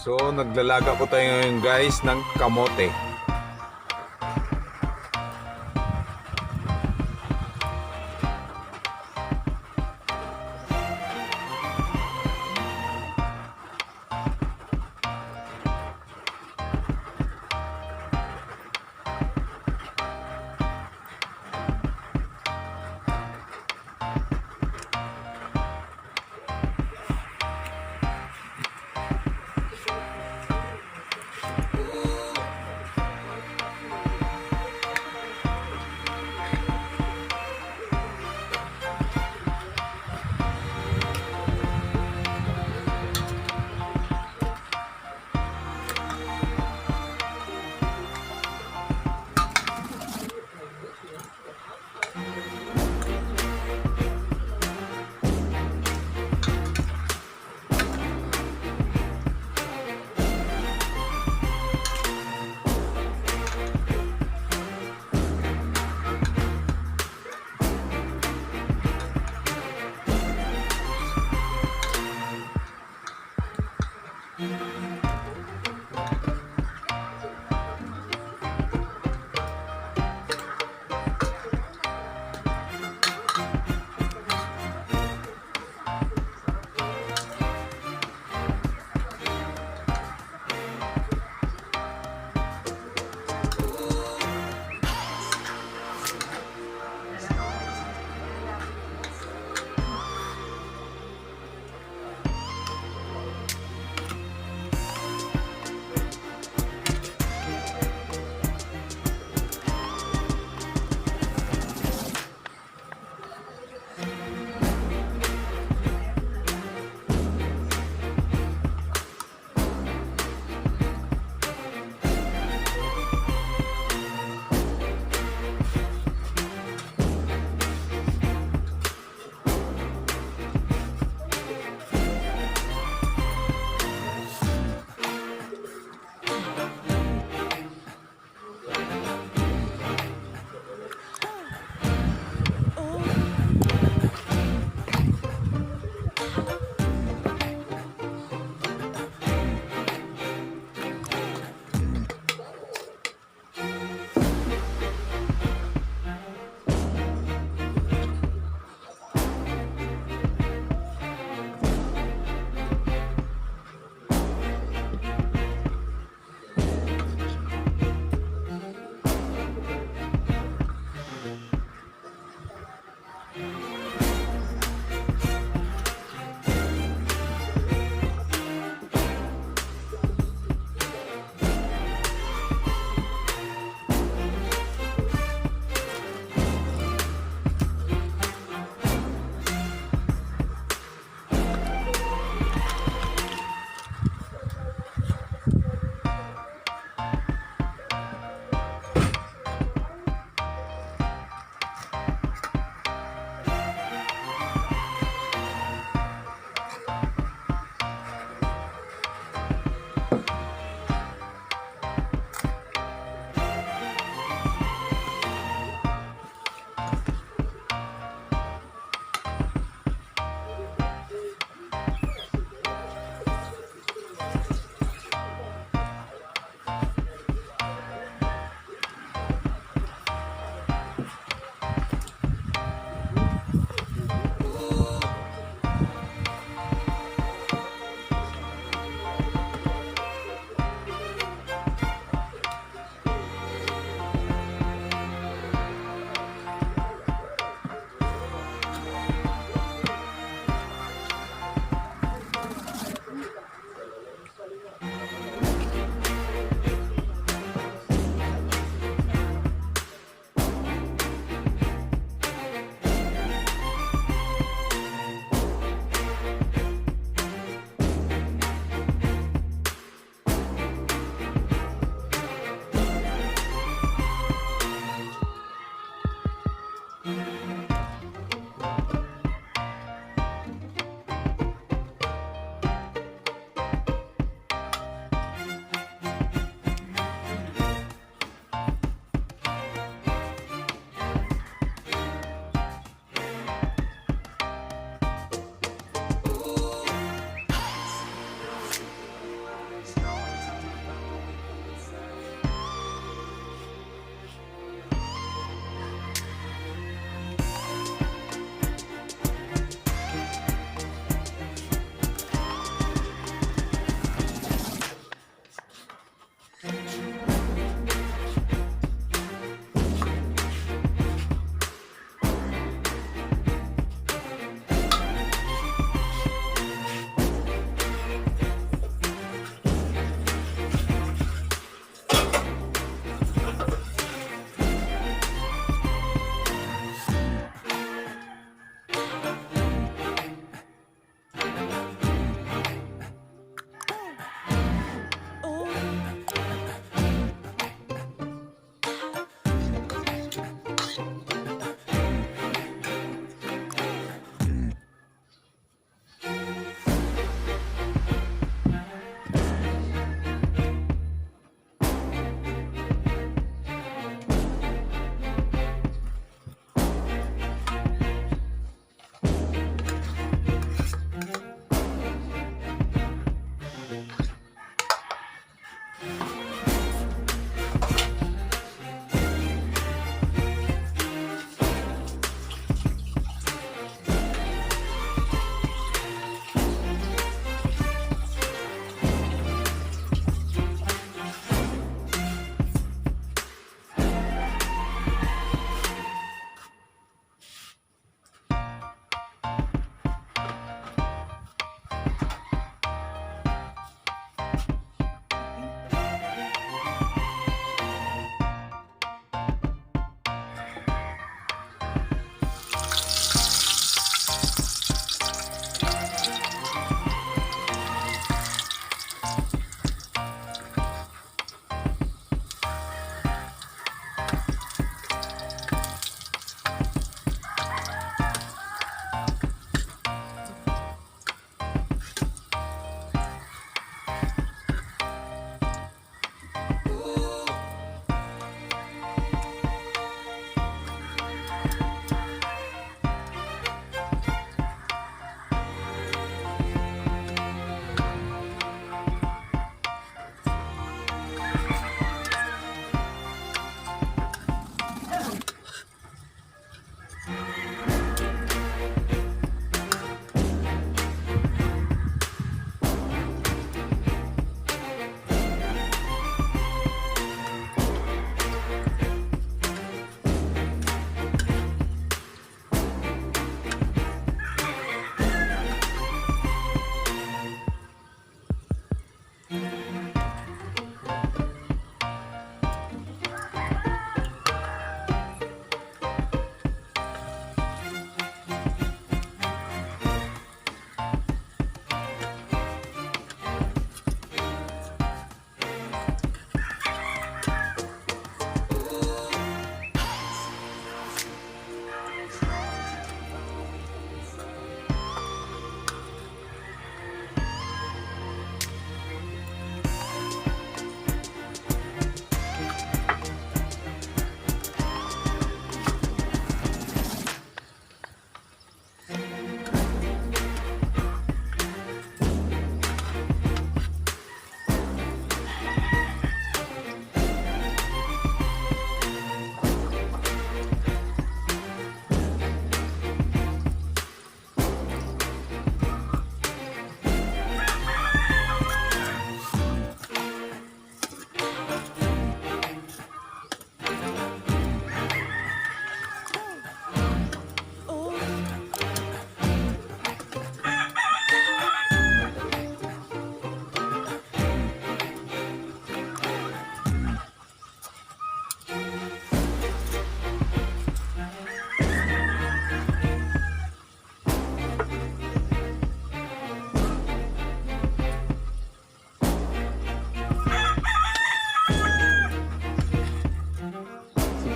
So naglalaga po tayo ngayon guys ng kamote.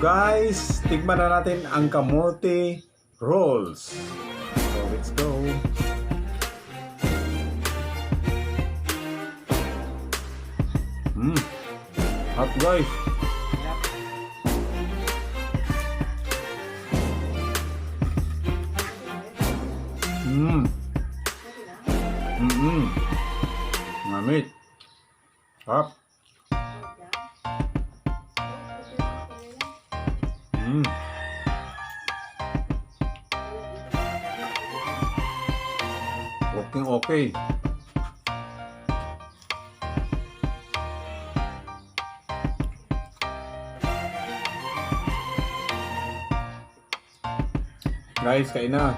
Guys, tikman na natin ang kamote rolls. So, let's go. Hot guys. Mamit. Hot. Okay. Guys, kain na.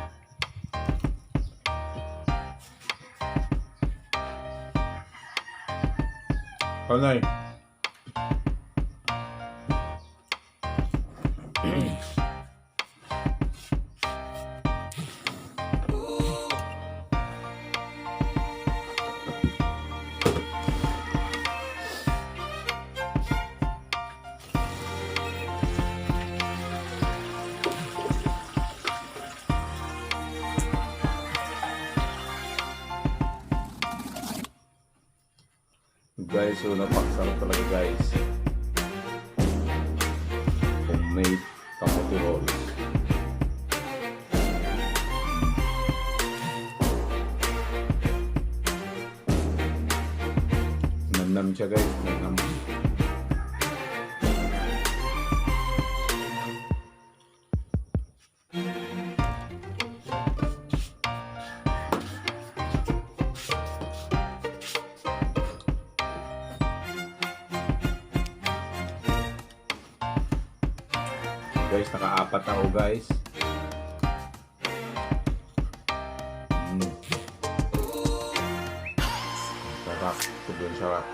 Panay. Guys, so napakasarap talaga guys. Homemade kamote rolls. Nanam siya guys, nanam. Guys, naka-apat na ako guys. Sarap. sarap. Sobrang sarap.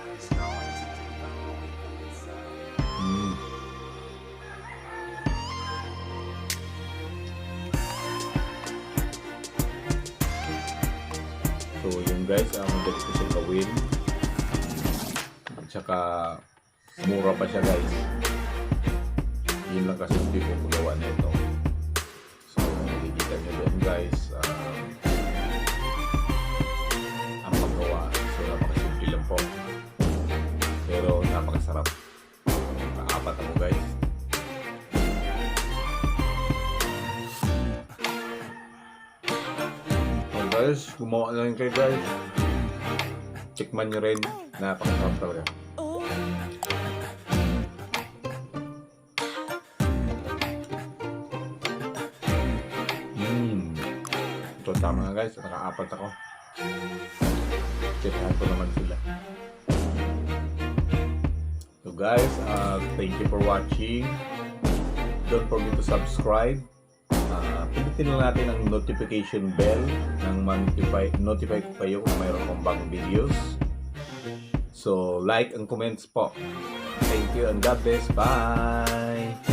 So yun guys, ang madali ko siya gawin. At saka mura pa siya guys. Yun lang kasi hindi ko magawa nito. So nakikita nyo doon guys, ang paggawa. So napakasimple lang po. Pero napakasarap. Nakaapat ako guys. So guys, gumawa na rin kayo guys. Tikman nyo rin. Napakasarap talaga. So tama nga guys, nakaapat ako. Checkahan ko naman sila. So guys, thank you for watching. Don't forget to subscribe. Pindutin lang natin ang notification bell nang notify ko kayo kung mayroon kong bagong videos. So like and comments po. Thank you and God bless. Bye!